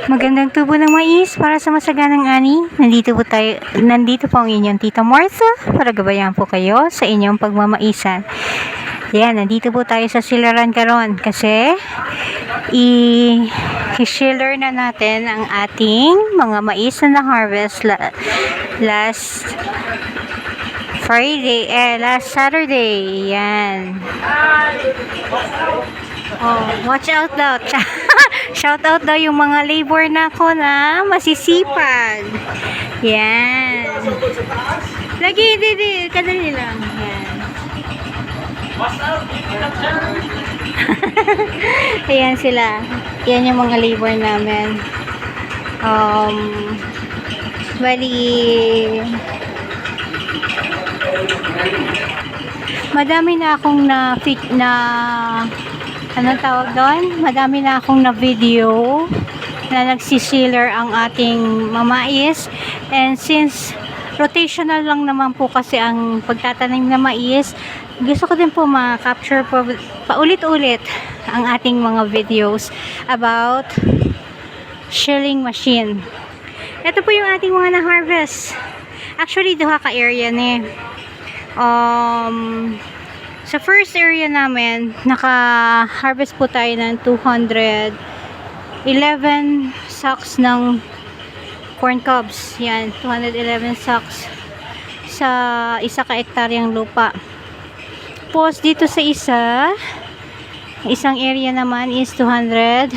Magandang tubo ng mais para sa masaganang ani. Nandito po ang inyong Tita Martha para gabayan po kayo sa inyong pagmamaisan. Yan, nandito po tayo sa Silaran karon kasi i-shiller na natin ang ating mga mais na harvest last Saturday. Yan. Oh, watch out daw. Shout out daw yung mga labor na ko na masisipag. Yan. Lagi, hindi. Kadali lang. Yan. Ayan sila. Yan yung mga labor namin. Bali, madami na akong anong tawag doon? Madami na akong na video na nagsisiller ang ating mamais. And since rotational lang naman po kasi ang pagtatanim na mais, gusto ko din po ma-capture po paulit-ulit ang ating mga videos about shelling machine. Ito po yung ating mga na-harvest. Actually, duha ka area ni. Sa first area namin, naka-harvest po tayo ng 211 sacks ng corn cobs. Yan, 211 sacks sa isa ka ektaryang lupa. Tapos dito sa isang area naman is 215.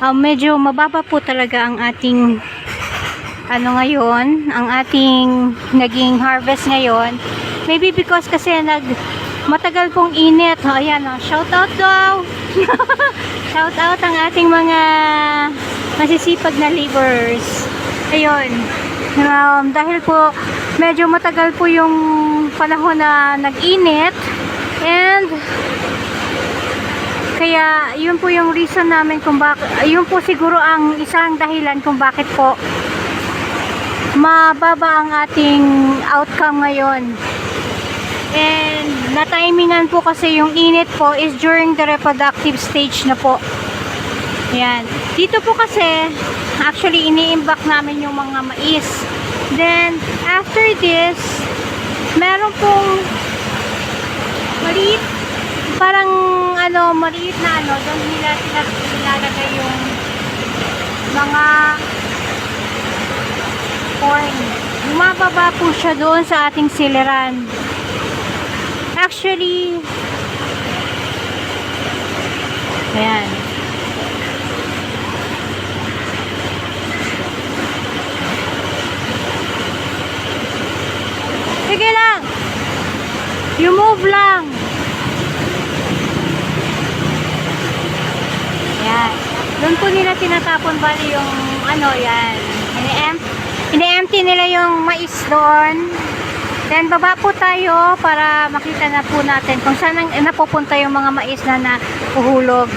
Medyo mababa po talaga ang ating ngayon, ang ating naging harvest ngayon. Maybe because kasi matagal pong init. Ayan, shout out daw. Shout out ang ating mga masisipag na laborers. Ayun. Dahil po medyo matagal po yung panahon na nag-init, and kaya yun po yung reason namin kung bakit, yun po siguro ang isang dahilan kung bakit po mababa ang ating outcome ngayon. And na-timingan po kasi yung init po is during the reproductive stage na po. Yan. Dito po kasi actually ini-imbak namin yung mga mais. Then after this, meron pong maliit, parang maliit na doon nila nilalagay yung mga corn. Bumababa po siya doon sa ating sileran. Actually, ayan. Sige lang. You move lang. Ayan. Doon po nila tinatapon bali yung yan. Ini-empty nila yung mais doon. Then baba po tayo para makita na po natin kung saan napupunta yung mga mais na nahuhulog.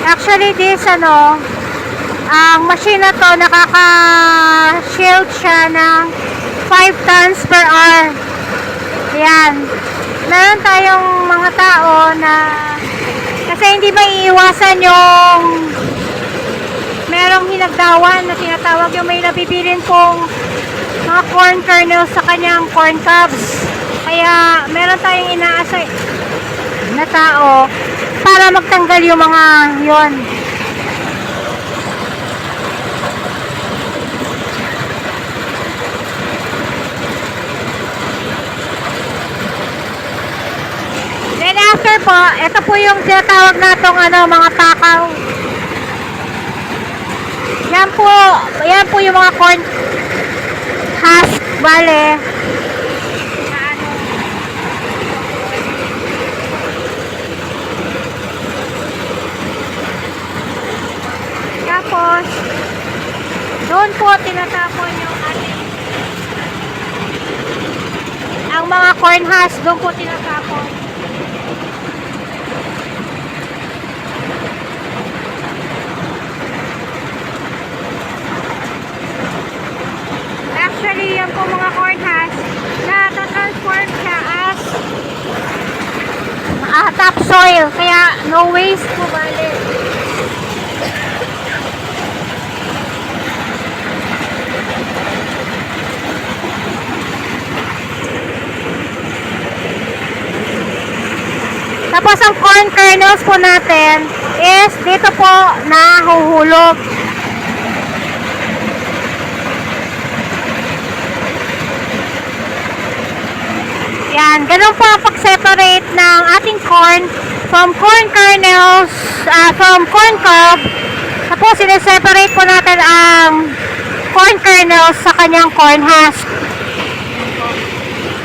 Actually, this ang machine na to, nakaka-shield siya ng 5 tons per hour. Ayan. Meron tayong mga tao na kasi hindi maiiwasan yung merong hinagdawan na tinatawag yung may nabibilin pong mga corn kernels sa kanyang corn cobs. Kaya meron tayong inaasay na tao para magtanggal yung mga yon. Then after po, ito po yung tinatawag natong mga takaw. Yan po yung mga corn husk, bale. Tapos, doon po tinatapon yung ang mga corn husk, doon po tinatapon. Actually, yan po mga corn husk na transform siya as topsoil, kaya no waste po bale. Tapos ang corn kernels po natin is dito po nahuhulog. Yan, ganun po ang pag-separate ng ating corn from corn kernels, from corn cob. Tapos sineseparate po natin ang corn kernels sa kanyang corn husk.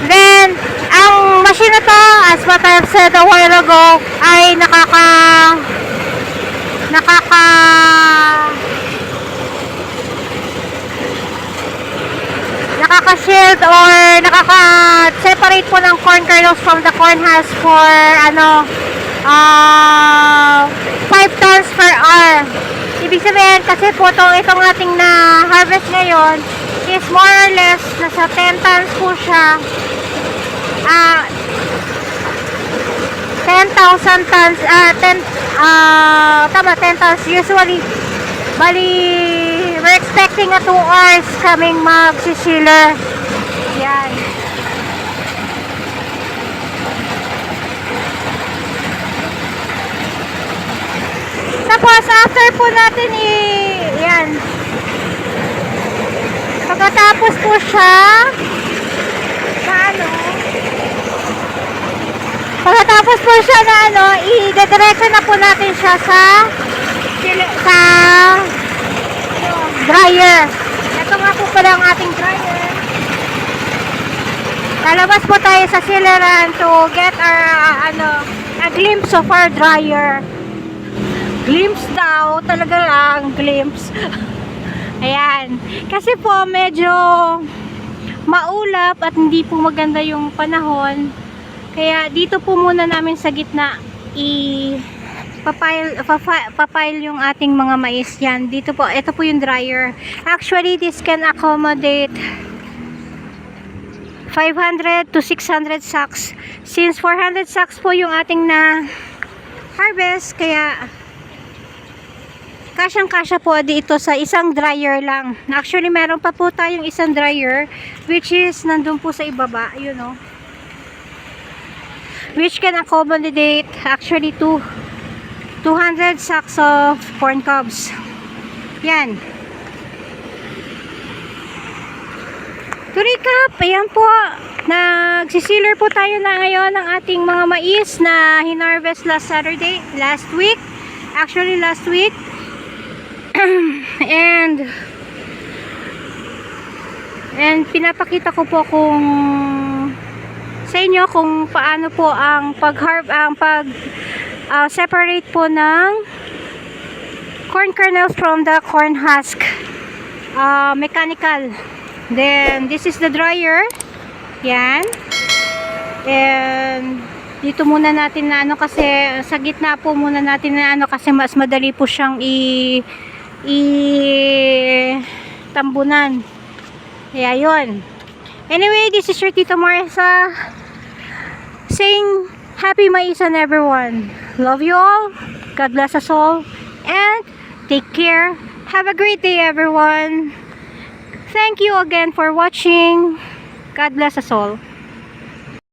Then, ang machine na to, as what I've said a while ago, ay nakaka-shield or nakaka-separate po ng corn kernels from the corn husk for 5 tons per hour. Ibig sabihin kasi po itong ating na harvest ngayon is more or less nasa 10 tons po siya. 10,000 tons, 10 tons usually. Bali, we're expecting 2 hours kaming mag-sealer. Yan. Tapos, after po natin yan. Pagkatapos po siya, pagkatapos po siya i-diretso na po natin siya sa dryer. Ito nga po pala ang ating dryer. Lalabas po tayo sa sileran to get our a glimpse of our dryer. Glimpse daw, talaga lang glimpse. Ayan. Kasi po medyo maulap at hindi po maganda yung panahon. Kaya dito po muna namin sa gitna papile yung ating mga mais yan. Dito po, ito po yung dryer. Actually, this can accommodate 500 to 600 sacks. Since 400 sacks po yung ating na harvest, kaya kasyang-kasya po dito sa isang dryer lang. Actually, meron pa po tayong isang dryer which is nandun po sa ibaba, you know. Which can accommodate actually 200 sacks of corn cobs. Yan. To recap, ayan po, nagsisealer po tayo na ngayon ng ating mga mais na hinarvest last week. Actually, last week. and pinapakita ko po sa inyo kung paano po ang separate po ng corn kernels from the corn husk. Mechanical. Then this is the dryer. Yan. And dito muna natin na kasi sa gitna po muna natin na kasi mas madali po siyang tambunan. Kaya yun. Anyway, this is your Tita Marisa saying happy maisan everyone. Love you all. God bless us all. And take care. Have a great day everyone. Thank you again for watching. God bless us all.